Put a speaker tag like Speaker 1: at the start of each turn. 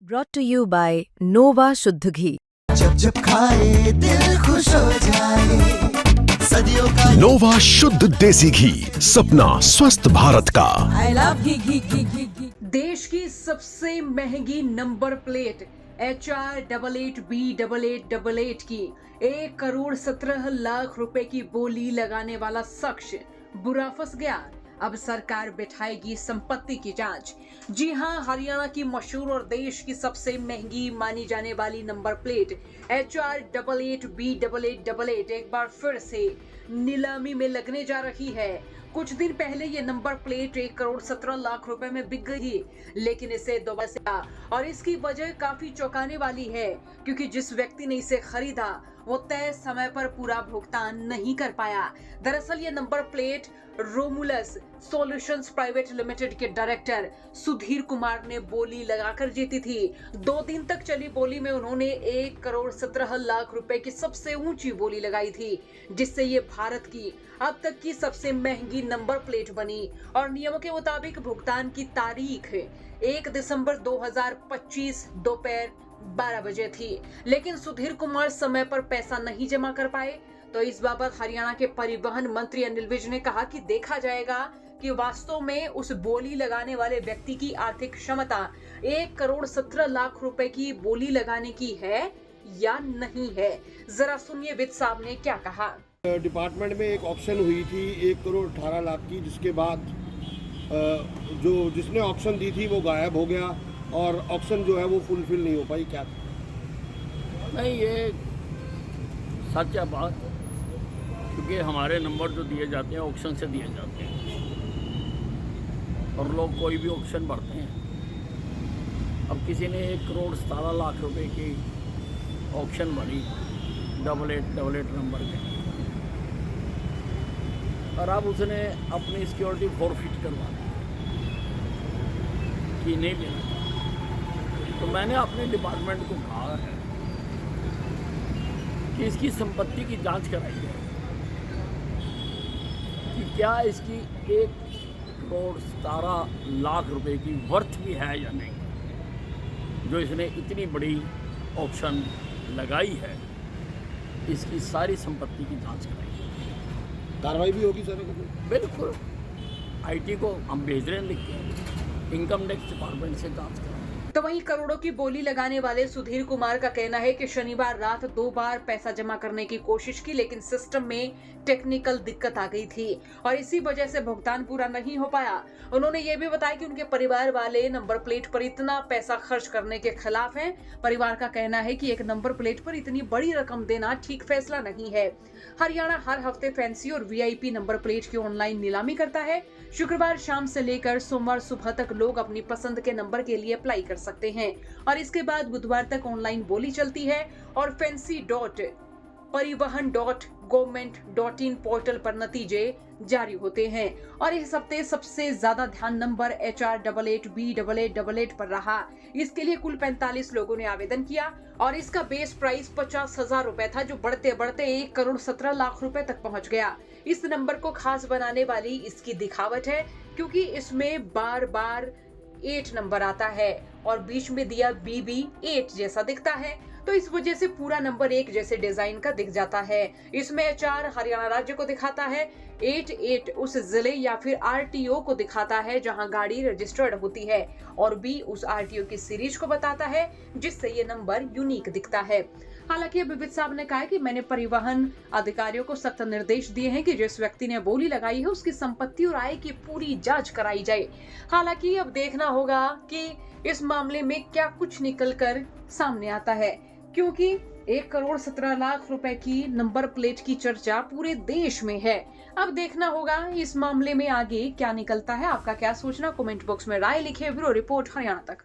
Speaker 1: Brought to you by Nova शुद्ध घी।
Speaker 2: जब जब खाए दिल खुश हो जाए, सदियों का
Speaker 3: नोवा शुद्ध देसी घी, सपना स्वस्थ भारत का।
Speaker 4: I love घी। देश की सबसे महंगी नंबर प्लेट HR88B8888 की 1,17,00,000 रुपए की बोली लगाने वाला शख्स बुरा फंस गया। अब सरकार बिठाएगी संपत्ति की जांच। जी हां, हरियाणा की मशहूर और देश की सबसे महंगी मानी जाने वाली नंबर प्लेट HR88B8888 एक बार फिर से नीलामी में लगने जा रही है। कुछ दिन पहले ये नंबर प्लेट 1,17,00,000 रुपए में बिक गई, लेकिन इसे दोबारा से और इसकी वजह काफी चौंकाने वाली है, क्योंकि जिस व्यक्ति ने इसे खरीदा वो तय समय पर पूरा भुगतान नहीं कर पाया। दरअसल ये number plate Romulus solutions private limited के डायरेक्टर सुधीर कुमार ने बोली लगाकर जीती थी। 2 दिन तक चली बोली में उन्होंने 1,17,00,000 रुपए की सबसे ऊंची बोली लगाई थी, जिससे ये भारत की अब तक की सबसे महंगी नंबर प्लेट बनी। और नियमों के मुताबिक भुगतान की तारीख 1 दिसंबर 2025 दोपहर 12 बजे थी, लेकिन सुधीर कुमार समय पर पैसा नहीं जमा कर पाए। तो इस बाबत हरियाणा के परिवहन मंत्री अनिल विज ने कहा कि देखा जाएगा कि वास्तव में उस बोली लगाने वाले व्यक्ति की आर्थिक क्षमता 1,17,00,000 रुपए की बोली लगाने की है या नहीं है। जरा सुनिए विज साहब ने क्या कहा।
Speaker 5: डिपार्टमेंट में एक ऑक्शन हुई थी 1,18,00,000 की, जिसके बाद जो जिसने ऑक्शन दी थी वो गायब हो गया और ऑक्शन जो है वो फुलफिल नहीं हो पाई। क्या
Speaker 6: नहीं, ये सच है बात, क्योंकि हमारे नंबर जो दिए जाते हैं ऑक्शन से दिए जाते हैं और लोग कोई भी ऑक्शन भरते हैं। अब किसी ने 1,17,00,000 रुपए की ऑक्शन भरी 8888 नंबर के, और अब उसने अपनी सिक्योरिटी फॉरफिट करवा दी कि नहीं मिला। तो मैंने अपने डिपार्टमेंट को कहा है कि इसकी संपत्ति की जांच कराई जाए कि क्या इसकी 1,17,00,000 रुपए की वर्थ भी है या नहीं, जो इसने इतनी बड़ी ऑक्शन लगाई है। इसकी सारी संपत्ति की जांच कराई जाए।
Speaker 5: कार्रवाई भी होगी सर?
Speaker 6: बिल्कुल, IT को हम भेज रहे हैं लिख के, इनकम टैक्स डिपार्टमेंट से जांच कराएं।
Speaker 4: तो वहीं करोड़ों की बोली लगाने वाले सुधीर कुमार का कहना है कि शनिवार रात 2 बार पैसा जमा करने की कोशिश की, लेकिन सिस्टम में टेक्निकल दिक्कत आ गई थी और इसी वजह से भुगतान पूरा नहीं हो पाया। उन्होंने ये भी बताया कि उनके परिवार वाले नंबर प्लेट पर इतना पैसा खर्च करने के खिलाफ हैं। परिवार का कहना है कि एक नंबर प्लेट पर इतनी बड़ी रकम देना ठीक फैसला नहीं है। हरियाणा हर हफ्ते फैंसी और VIP नंबर प्लेट की ऑनलाइन नीलामी करता है। शुक्रवार शाम से लेकर सोमवार सुबह तक लोग अपनी पसंद के नंबर के लिए अप्लाई कर सकते हैं और इसके बाद बुधवार तक ऑनलाइन बोली चलती है और fancy.परिवहन.government.in पोर्टल पर नतीजे जारी होते हैं। और इस हफ्ते सबसे ज्यादा ध्यान नंबर HR88B8888 पर रहा। इसके लिए कुल 45 लोगों ने आवेदन किया और इसका बेस प्राइस 50,000 रुपए था, जो बढ़ते बढ़ते 1,17,00,000 रुपए तक पहुंच गया। इस नंबर को खास बनाने वाली इसकी दिखावट है, क्योंकि इसमें बार बार 8 नंबर आता है और बीच में दिया BB8 जैसा दिखता है, तो इस वजह से पूरा नंबर एक जैसे डिजाइन का दिख जाता है। इसमें HR हरियाणा राज्य को दिखाता है, 88 उस जिले या फिर RTO को दिखाता है जहां गाड़ी रजिस्टर्ड होती है, और B उस RTO की सीरीज को बताता है, जिससे ये नंबर यूनिक दिखता है। हालांकि अब विज साहब ने कहा है कि मैंने परिवहन अधिकारियों को सख्त निर्देश दिए हैं कि जिस व्यक्ति ने बोली लगाई है उसकी संपत्ति और आय की पूरी जांच कराई जाए। हालांकि अब देखना होगा कि इस मामले में क्या कुछ निकल कर सामने आता है, क्योंकि 1,17,00,000 रुपए की नंबर प्लेट की चर्चा पूरे देश में है। अब देखना होगा इस मामले में आगे क्या निकलता है। आपका क्या सोचना, कमेंट बॉक्स में राय लिखे। ब्यूरो रिपोर्ट हरियाणा तक।